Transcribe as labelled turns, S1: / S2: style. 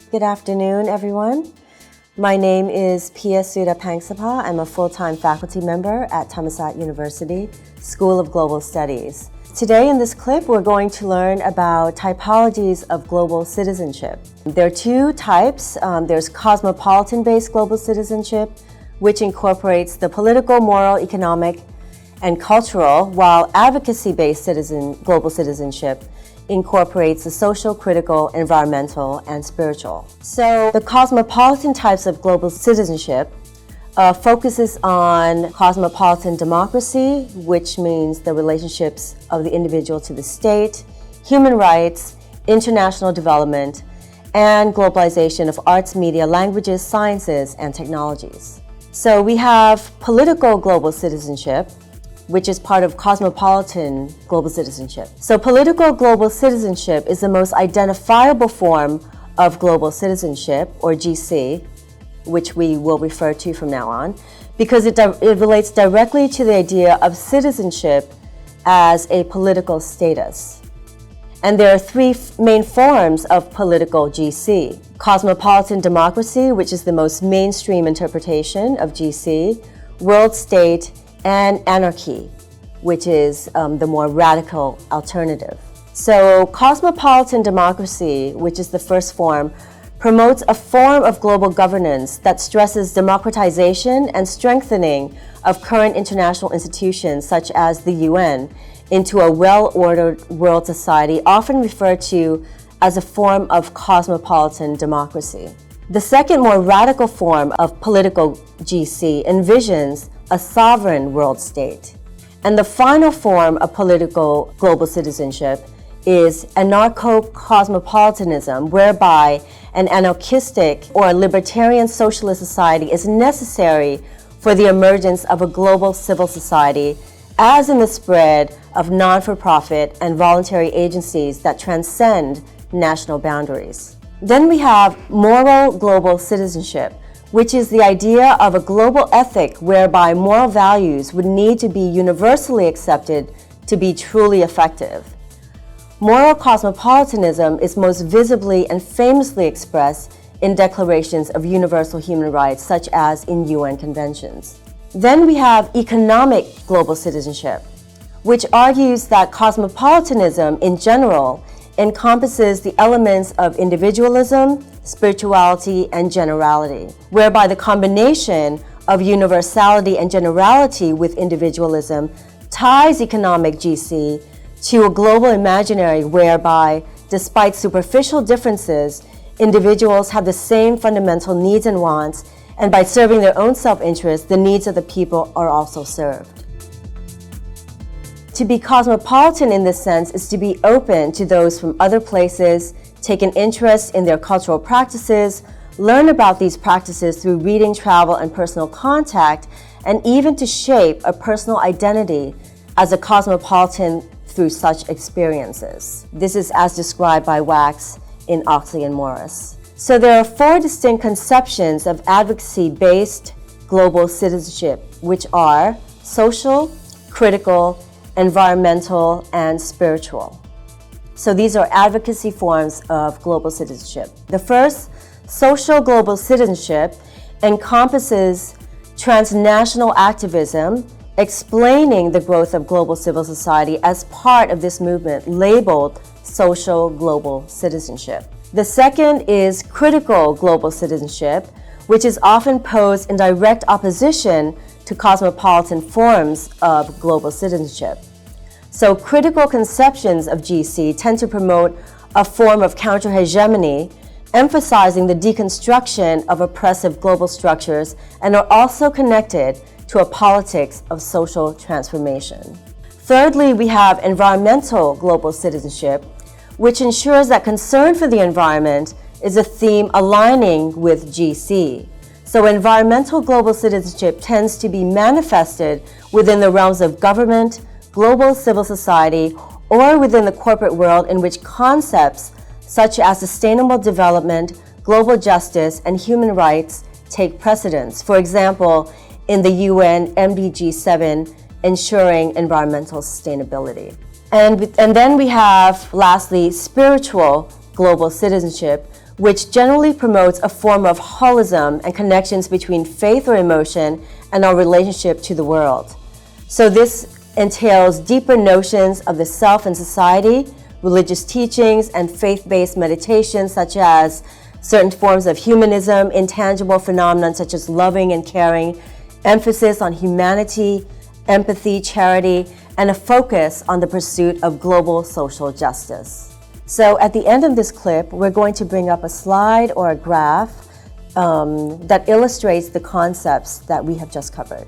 S1: Good afternoon, everyone. My name is Pia Sudapangsapa. I'm a full-time faculty member at Thammasat University, School of Global Studies. Today in this clip, we're going to learn about typologies of global citizenship. There are two types. There's cosmopolitan-based global citizenship, which incorporates the political, moral, economic, and cultural, while advocacy-based global citizenship incorporates the social, critical, environmental, and spiritual. So the cosmopolitan types of global citizenship focuses on cosmopolitan democracy, which means the relationships of the individual to the state, human rights, international development, and globalization of arts, media, languages, sciences, and technologies. So we have political global citizenship, which is part of cosmopolitan global citizenship. So political global citizenship is the most identifiable form of global citizenship, or GC, which we will refer to from now on, because it relates directly to the idea of citizenship as a political status. And there are three main forms of political GC. Cosmopolitan democracy, which is the most mainstream interpretation of GC, world state, and anarchy, which is the more radical alternative. So cosmopolitan democracy, which is the first form, promotes a form of global governance that stresses democratization and strengthening of current international institutions such as the UN into a well-ordered world society, often referred to as a form of cosmopolitan democracy. The second, more radical form of political GC envisions a sovereign world state. And the final form of political global citizenship is anarcho-cosmopolitanism, whereby an anarchistic or libertarian socialist society is necessary for the emergence of a global civil society, as in the spread of non-for-profit and voluntary agencies that transcend national boundaries. Then we have moral global citizenship, which is the idea of a global ethic whereby moral values would need to be universally accepted to be truly effective. Moral cosmopolitanism is most visibly and famously expressed in declarations of universal human rights, such as in UN conventions. Then we have economic global citizenship, which argues that cosmopolitanism in general encompasses the elements of individualism, spirituality, and generality, whereby the combination of universality and generality with individualism ties economic GC to a global imaginary whereby, despite superficial differences, individuals have the same fundamental needs and wants, and by serving their own self-interest, the needs of the people are also served. To be cosmopolitan in this sense is to be open to those from other places, take an interest in their cultural practices, learn about these practices through reading, travel, and personal contact, and even to shape a personal identity as a cosmopolitan through such experiences. This is as described by Wax in Oxley and Morris. So there are four distinct conceptions of advocacy-based global citizenship, which are social, critical, environmental, and spiritual. So these are advocacy forms of global citizenship. The first, social global citizenship, encompasses transnational activism, explaining the growth of global civil society as part of this movement labeled social global citizenship. The second is critical global citizenship, which is often posed in direct opposition to cosmopolitan forms of global citizenship. So critical conceptions of GC tend to promote a form of counter-hegemony, emphasizing the deconstruction of oppressive global structures, and are also connected to a politics of social transformation. Thirdly, we have environmental global citizenship, which ensures that concern for the environment is a theme aligning with GC. So environmental global citizenship tends to be manifested within the realms of government, global civil society, or within the corporate world in which concepts such as sustainable development, global justice, and human rights take precedence. For example, in the UN MDG 7, ensuring environmental sustainability. And then we have, lastly, spiritual global citizenship, which generally promotes a form of holism and connections between faith or emotion and our relationship to the world. So this entails deeper notions of the self and society, religious teachings, and faith-based meditations such as certain forms of humanism, intangible phenomena such as loving and caring, emphasis on humanity, empathy, charity, and a focus on the pursuit of global social justice. So at the end of this clip, we're going to bring up a slide or a graph that illustrates the concepts that we have just covered.